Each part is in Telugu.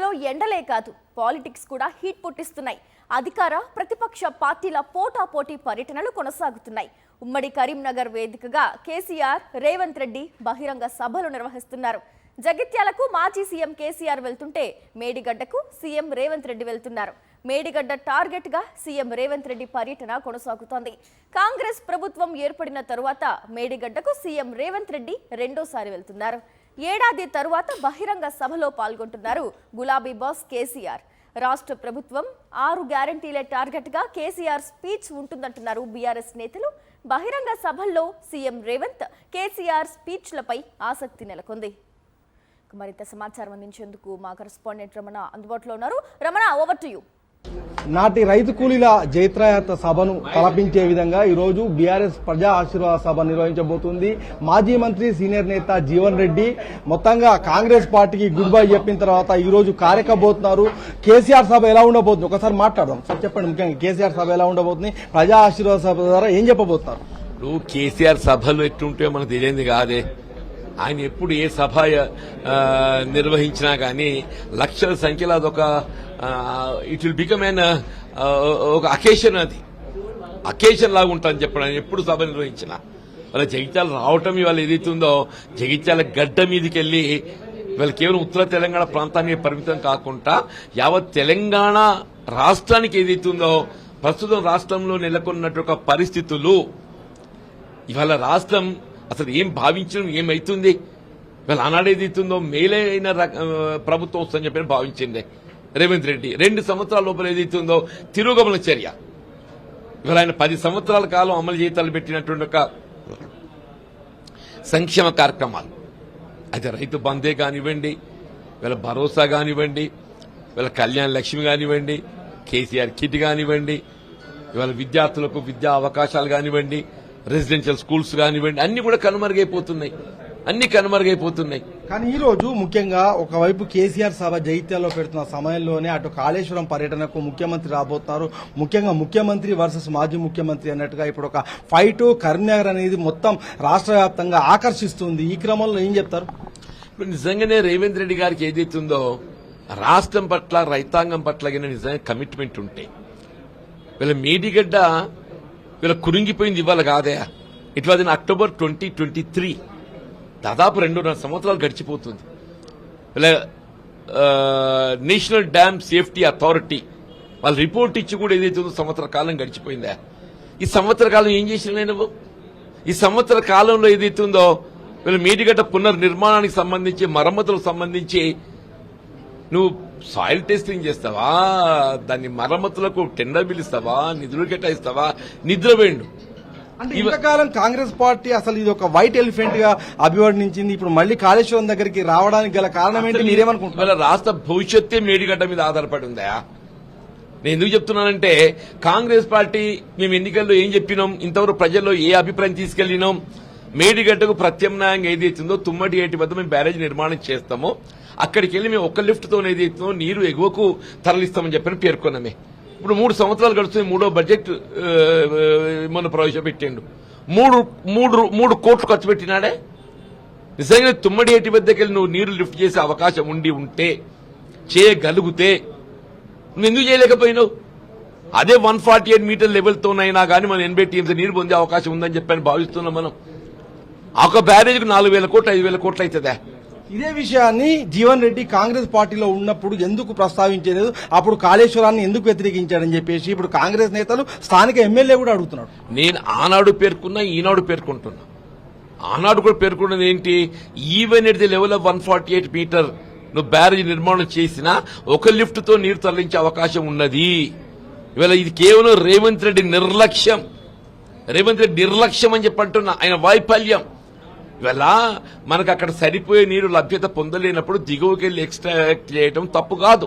తెలంగాణలో ఎండలే కాదు పాలిటిక్స్ కూడా హీట్ పుట్టిస్తున్నాయి. అధికార ప్రతిపక్ష పార్టీల పోటాపోటీ పర్యటనలు కొనసాగుతున్నాయి. ఉమ్మడి కరీంనగర్ వేదికగా కేసీఆర్, రేవంత్ రెడ్డి బహిరంగ సభలు నిర్వహిస్తున్నారు. జగిత్యాలకు మాజీ సీఎం కేసీఆర్ వెళ్తుంటే మేడిగడ్డకు సీఎం రేవంత్ రెడ్డి వెళ్తున్నారు. మేడిగడ్డ టార్గెట్ గా సీఎం రేవంత్ రెడ్డి పర్యటన కొనసాగుతోంది. కాంగ్రెస్ ప్రభుత్వం ఏర్పడిన తరువాత మేడిగడ్డకు సీఎం రేవంత్ రెడ్డి రెండోసారి వెళ్తున్నారు. ఏడాది తరువాత బహిరంగ సభలో పాల్గొంటున్నారు గులాబీ బాస్ కేసీఆర్. రాష్ట్ర ప్రభుత్వం 6 గ్యారంటీలే టార్గెట్ గా కేసీఆర్ స్పీచ్ ఉంటుందంటున్నారు బీఆర్ఎస్ నేతలు. బహిరంగ సభల్లో సీఎం రేవంత్, కేసీఆర్ స్పీచ్లపై ఆసక్తి నెలకొంది. మరింత సమాచారం అందించేందుకు మా కరెస్పాండెంట్ రమణ అందుబాటులో ఉన్నారు. Ramana, over to you. నాటి రైతు కూలీల జైత్రయాత్ర సభను తలపించే విధంగా ఈరోజు బీఆర్ఎస్ ప్రజా ఆశీర్వాద సభ నిర్వహించబోతుంది. మాజీ మంత్రి సీనియర్ నేత జీవన్ రెడ్డి మొత్తంగా కాంగ్రెస్ పార్టీకి గుడ్ బై చెప్పిన తర్వాత ఈ రోజు కార్యకబోతున్నారు. కేసీఆర్ సభ ఎలా ఉండబోతుంది ఒకసారి మాట్లాడదాం. సార్ చెప్పండి, ముఖ్యంగా కేసీఆర్ సభ ఎలా ఉండబోతుంది, ప్రజా ఆశీర్వాద సభ ద్వారా ఏం చెప్పబోతున్నారు? నువ్వు కేసీఆర్ సభలు ఎట్టుంటే మనకు తెలియంది కాదే. ఆయన ఎప్పుడు ఏ సభ నిర్వహించినా గానీ లక్షల సంఖ్యలో అదొక ఇట్ విల్ బికమ్ ఎన్ ఒక అకేషన్, అది అకేషన్ లాగా ఉంటుందని చెప్పడం. ఆయన ఎప్పుడు సభ నిర్వహించినా వాళ్ళ జగిత్యాల రావటం ఇవాళ ఏదైతుందో జగిత్యాల గడ్డ మీదకి వెళ్లి ఇవాళ కేవలం ఉత్తర తెలంగాణ ప్రాంతానికి పరిమితం కాకుండా యావత్ తెలంగాణ రాష్ట్రానికి ఏదైతుందో ప్రస్తుతం రాష్ట్రంలో నెలకొన్నటువంటి పరిస్థితులు, ఇవాళ రాష్ట్రం అసలు ఏం భావించడం ఏమైతుంది, ఇవాళ ఆనాడేదైతుందో మేలైన ప్రభుత్వం వస్తుందని చెప్పి భావించింది రేవంత్ రెడ్డి. 2 సంవత్సరాల లోపల ఏదైతుందో తిరోగమన చర్య, ఇవాళ ఆయన 10 సంవత్సరాల కాలం అమలు జీతాలు పెట్టినటువంటి ఒక సంక్షేమ కార్యక్రమాలు, అయితే రైతు బందే కానివ్వండి, వీళ్ళ భరోసా కానివ్వండి, వీళ్ళ కళ్యాణ లక్ష్మి కానివ్వండి, కేసీఆర్ కిట్ కానివ్వండి, ఇవాళ విద్యార్థులకు విద్యా అవకాశాలు కానివ్వండి, రెసిడెన్షియల్ స్కూల్స్ కానివ్వండి, అన్ని కూడా కనుమరుగైపోతున్నాయి. కానీ ఈ రోజు ముఖ్యంగా ఒకవైపు కేసీఆర్ సభ జైత్యాల్లో పెడుతున్న సమయంలోనే అటు కాళేశ్వరం పర్యటనకు ముఖ్యమంత్రి రాబోతున్నారు. ముఖ్యంగా ముఖ్యమంత్రి వర్సెస్ మాజీ ముఖ్యమంత్రి అన్నట్టుగా ఇప్పుడు ఒక ఫైట్ కరీంనగర్ అనేది మొత్తం రాష్ట్ర వ్యాప్తంగా ఆకర్షిస్తుంది. ఈ క్రమంలో ఏం చెప్తారు? ఇప్పుడు నిజంగానే రేవంత్ రెడ్డి గారికి ఏదైతుందో రాష్ట్రం పట్ల, రైతాంగం పట్ల నిజంగా కమిట్మెంట్ ఉంటే వీళ్ళ మేడిగడ్డ వీళ్ళ కురింగిపోయింది ఇవాళ కాదే. It was in October 2023. దాదాపు 2.5 సంవత్సరాలు గడిచిపోతుంది. వీళ్ళ నేషనల్ డ్యామ్ సేఫ్టీ అథారిటీ వాళ్ళు రిపోర్ట్ ఇచ్చి కూడా ఏదైతుందో సంవత్సర కాలం గడిచిపోయిందా. ఈ సంవత్సర కాలం ఏం చేసిన నువ్వు? ఈ సంవత్సర కాలంలో ఏదైతుందో వీళ్ళ మేడిగడ్డ పునర్నిర్మాణానికి సంబంధించి, మరమ్మతులకు సంబంధించి నువ్వు సాయిల్ టెస్టింగ్ చేస్తావా, దాన్ని మరమ్మతులకు టెండర్ పిలుస్తావా, నిధులు కేటాయిస్తావా, నిద్రపోయిండు. అంటే ఇంతకాలం కాంగ్రెస్ పార్టీ అసలు ఇది ఒక వైట్ ఎలిఫెంట్ గా అభివర్ణించింది. ఇప్పుడు మళ్లీ కాళేశ్వరం దగ్గరికి రావడానికి గల కారణం ఏంటి, మీరేమనుకుంటున్నారు? రాష్ట్ర భవిష్యత్తే మేడిగడ్డ మీద ఆధారపడి ఉందా? నేను ఎందుకు చెప్తున్నానంటే కాంగ్రెస్ పార్టీ మేము ఎన్నికల్లో ఏం చెప్పినాం, ఇంతవరకు ప్రజల్లో ఏ అభిప్రాయం తీసుకెళ్లినాం, మేడిగడ్డకు ప్రత్యామ్నాయంగా ఏదైతుందో తుమ్మటి ఏటి వద్ద మేము బ్యారేజ్ నిర్మాణం చేస్తామో అక్కడికి వెళ్లి మేము ఒక లిఫ్ట్ తో ఏదైతుందో నీరు ఎగువకు తరలిస్తామని చెప్పని పేర్కొన్నామే. ఇప్పుడు 3 సంవత్సరాలు గడుస్తుంది. 3వ బడ్జెట్ మొన్న ప్రవేశపెట్టిండు. 3 కోట్లు ఖర్చు పెట్టినాడే. నిజంగా తుమ్మడి ఏటి వద్దకి వెళ్ళి నువ్వు నీరు లిఫ్ట్ చేసే అవకాశం ఉంటే, చేయగలిగితే నువ్వు ఎందుకు చేయలేకపోయినావు? అదే 148 మీటర్ లెవెల్తోనైనా కానీ మనం 80 టీఎంసీ నీరు పొందే అవకాశం ఉందని చెప్పని భావిస్తున్నాం. మనం ఒక బ్యారేజ్కు 4,000 కోట్లు 5,000 కోట్లు అవుతుందా? ఇదే విషయాన్ని జీవన్ రెడ్డి కాంగ్రెస్ పార్టీలో ఉన్నప్పుడు ఎందుకు ప్రస్తావించలేదు, అప్పుడు కాళేశ్వరాన్ని ఎందుకు వ్యతిరేకించాడని చెప్పేసి ఇప్పుడు కాంగ్రెస్ నేతలు, స్థానిక ఎమ్మెల్యే కూడా అడుగుతున్నాడు. నేను ఆనాడు పేర్కొన్నా, ఈనాడు పేర్కొంటున్నా. ఆనాడు కూడా పేర్కొన్నది ఏంటి, even at the level of 148 metre నువ్వు బ్యారేజ్ నిర్మాణం చేసినా ఒక లిఫ్ట్ తో నీరు తరలించే అవకాశం ఉన్నది. ఇవాళ ఇది కేవలం రేవంత్ రెడ్డి నిర్లక్ష్యం అని చెప్పంటున్నా, ఆయన వైఫల్యం. ఇవాళ మనకు అక్కడ సరిపోయే నీరు లభ్యత పొందలేనప్పుడు దిగువకి వెళ్లి ఎక్స్ట్రాక్ట్ చేయడం తప్పు కాదు.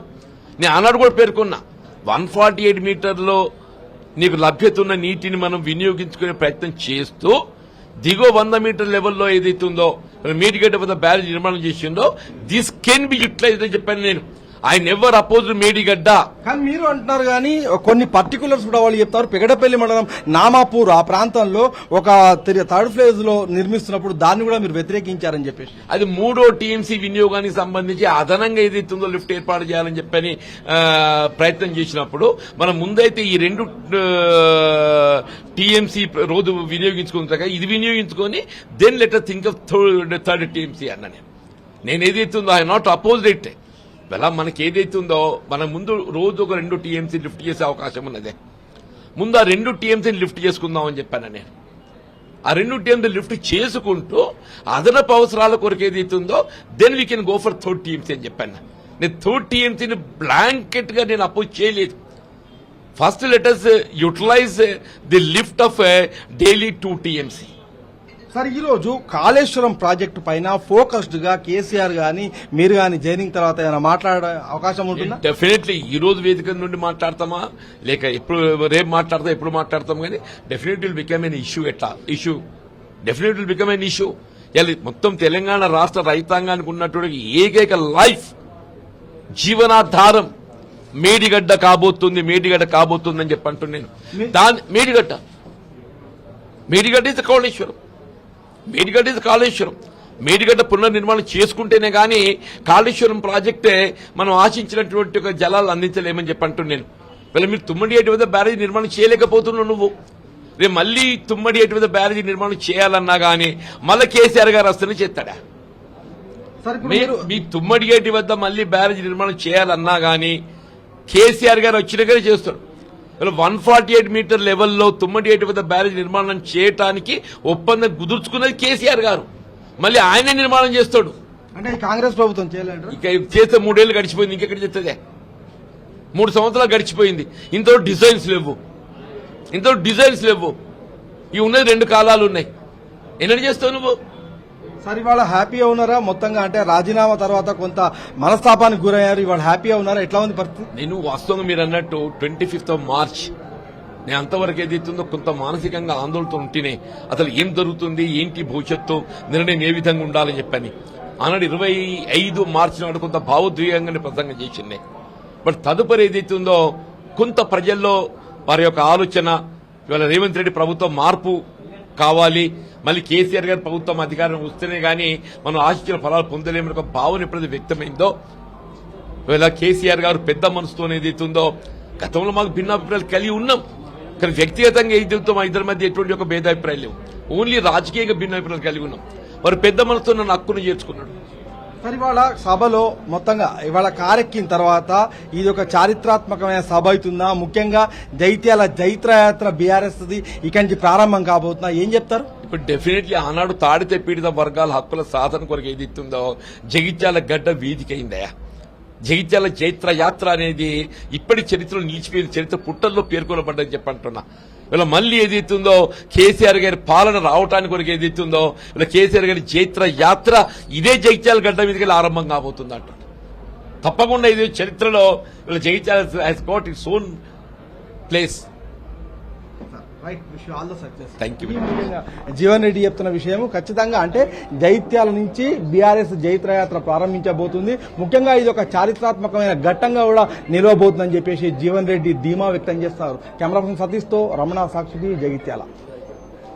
నేను ఆనాడు కూడా పేర్కొన్నా, 148 మీటర్లో నీకు లభ్యత ఉన్న నీటిని మనం వినియోగించుకునే ప్రయత్నం చేస్తూ దిగువ 100 మీటర్ లెవెల్లో ఏదైతుందో మేడిగడ్డ వద్ద బ్యారేజ్ నిర్మాణం చేసిందో దిస్ కెన్ బి యూటిలైజ్డ్ అని చెప్పాను నేను. I never oppose Medigadda. కానీ మీరు అంటున్నారు కానీ కొన్ని పర్టికులర్స్ కూడా వాళ్ళు చెప్తారు. పెగడపల్లి మండలం నామాపూర్ ఆ ప్రాంతంలో ఒక థర్డ్ ఫేజ్ లో నిర్మిస్తున్నప్పుడు దాన్ని కూడా మీరు వ్యతిరేకించారని చెప్పేసి. అది 3వ టీఎంసీ వినియోగానికి సంబంధించి అదనంగా ఏదైతుందో లిఫ్ట్ ఏర్పాటు చేయాలని చెప్పని ప్రయత్నం చేసినప్పుడు మనం ముందైతే ఈ 2 టీఎంసీ రోజు వినియోగించుకుంటాక ఇది వినియోగించుకొని then later think of third TMC అన్న నేను ఏదైతుందో ఐ నాట్ అపోజ్ ఇట్. ఇలా మనకి ఏదైతుందో మన ముందు రోజు ఒక 2 టీఎంసీ లిఫ్ట్ చేసే అవకాశం ఉన్నదే. ముందు ఆ 2 టీఎంసీని లిఫ్ట్ చేసుకుందామని చెప్పాను నేను. ఆ 2 టీఎంసీ లిఫ్ట్ చేసుకుంటూ అదనపు అవసరాల కొరకు ఏదైతుందో then we can go for third TMC అని చెప్పాను. నేను థర్డ్ టీఎంసీని బ్లాంకెట్ గా నేను అపోజ్ చేయలేదు. First letters utilize the lift of daily 2 TMC. Sir ఈ రోజు కాళేశ్వరం ప్రాజెక్టు పైన ఫోకస్డ్ గా కేసీఆర్ గాని మీరు గాని జైనింగ్ తర్వాత ఏమైనా మాట్లాడే అవకాశం ఉంటుందా? డెఫినెట్లీ ఈ రోజు వేదిక నుండి మాట్లాడతామా లేక ఎప్పుడు రేపు మాట్లాడతాం ఎప్పుడు మాట్లాడతాం కానీ definite will become an issue. Definite will become an issue. మొత్తం తెలంగాణ రాష్ట్ర రైతాంగానికి ఉన్నటువంటి ఏకైక లైఫ్ జీవనాధారం మేడిగడ్డ కాబోతుంది అని చెప్పి అంటున్నాను. దాని మేడిగడ్డ ఇస్ కాళేశ్వరం. మేడిగడ్డ పునర్నిర్మాణం చేసుకుంటేనే గానీ కాళేశ్వరం ప్రాజెక్టే మనం ఆశించినటువంటి ఒక జలాలు అందించలేమని చెప్పి అంటున్నాను. వీళ్ళ మీరు తుమ్మడి ఏటి వద్ద బ్యారేజీ నిర్మాణం చేయలేకపోతున్నావు. నువ్వు రేపు మళ్లీ తుమ్మడి ఏటి వద్ద బ్యారేజీ నిర్మాణం చేయాలన్నా గానీ మళ్ళీ కేసీఆర్ గారు వస్తేనే చేస్తాడా? మీ తుమ్మడి ఏటి వద్ద మళ్లీ బ్యారేజీ నిర్మాణం చేయాలన్నా గానీ కేసీఆర్ గారు వచ్చినాకనే చేస్తాడు. 148 మీటర్ లెవెల్లో తుమ్మడియేటి వద్ద బ్యారేజ్ నిర్మాణం చేయడానికి ఒప్పందం కుదుర్చుకున్నది కేసీఆర్ గారు. మళ్ళీ ఆయనే నిర్మాణం చేస్తాడు. అంటే కాంగ్రెస్ ప్రభుత్వం చేయలేదు. ఇక చేస్తే 3 ఏళ్లు గడిచిపోయింది. ఇంకెక్కడ చేస్తుందే? 3 సంవత్సరాలు గడిచిపోయింది. ఇంత డిజైన్స్ లేవు. ఇవి ఉన్నది 2 కాలాలు ఉన్నాయి. ఎన్నటి చేస్తావు నువ్వు? సార్ ఇవాళ హ్యాపీగా ఉన్నారా మొత్తంగా? అంటే రాజీనామా తర్వాత కొంత మనస్తాపానికి గురయ్యారు. ఇవాళ హ్యాపీగా ఉన్నారా? ఎట్లా ఉంది పరిస్థితి? నేను వాస్తవంగా మీరు అన్నట్టు 25th of March నేను అంతవరకు ఏదైతుందో కొంత మానసికంగా ఆందోళనతో ఉంటేనే అసలు ఏం జరుగుతుంది, ఏంటి భవిష్యత్తు నిర్ణయం ఏ విధంగా ఉండాలని చెప్పని ఆనాడు 25 మార్చి నాడు కొంత భావోద్వేగంగానే ప్రసంగం చేసింది. బట్ తదుపరి ఏదైతుందో కొంత ప్రజల్లో వారి యొక్క ఆలోచన ఇవాళ రేవంత్ రెడ్డి ప్రభుత్వం మార్పు కావాలి, మళ్ళీ కేసీఆర్ గారి ప్రభుత్వం అధికారం వస్తేనే గానీ మనం ఆశించిన ఫలాలు పొందలేమని ఒక భావన ఎప్పుడైతే వ్యక్తమైందో ఇవాళ కేసీఆర్ గారు పెద్ద మనసుతో ఏదైతుందో గతంలో మాకు భిన్నాభిప్రాయాలు కలిగి ఉన్నాం. కానీ వ్యక్తిగతంగా ఏదైతే మా ఇద్దరి మధ్య ఎటువంటి ఒక భేదాభిప్రాయాలు లేవు. ఓన్లీ రాజకీయంగా భిన్నాభిప్రాయాలు కలిగి ఉన్నాం. వారు పెద్ద మనసుతో నన్ను హక్కును చేర్చుకున్నాడు. సార్ ఇవాళ సభలో మొత్తంగా ఇవాళ కారెక్కిన తర్వాత ఇది ఒక చారిత్రాత్మకమైన సభ అవుతుందా? ముఖ్యంగా జైత్యాల జైత్రయాత్ర బీఆర్ఎస్ ఇక్కడి నుంచి ప్రారంభం కాబోతుందా? ఏం చెప్తారు? ఇప్పుడు డెఫినెట్లీ ఆనాడు తాడితే పీడిత వర్గాల హక్కుల సాధన కొరకు ఏది ఇస్తుందో జగిత్యాల గడ్డ వేదికైందయా. జగిత్యాల జైత్ర యాత్ర అనేది ఇప్పటి చరిత్రలో నిలిచిపోయిన చరిత్ర పుట్టల్లో పేర్కొనబడ్డని చెప్పంటున్నా. ఇలా మళ్లీ ఏదైతుందో కేసీఆర్ గారి పాలన రావటానికి కొరకు ఏదైతుందో ఇలా కేసీఆర్ గారి జైత్ర యాత్ర ఇదే జగిత్యాల గడ్డ మీదకి ఆరంభం కాబోతుంది అంట. తప్పకుండా ఇది చరిత్రలో ఇలా Jagtial has got its own place. Thank you. Jeevan Reddy చెప్తున్న విషయం ఖచ్చితంగా అంటే జైత్యాల నుంచి బీఆర్ఎస్ జైత్రయాత్ర ప్రారంభించబోతుంది. ముఖ్యంగా ఇది ఒక చారిత్రాత్మకమైన ఘట్టంగా కూడా నిలవబోతుందని చెప్పేసి జీవన్ రెడ్డి ధీమా వ్యక్తం చేస్తారు. కెమెరా పర్సన్ సతీష్తో రమణ, సాక్షి, జగిత్యాల.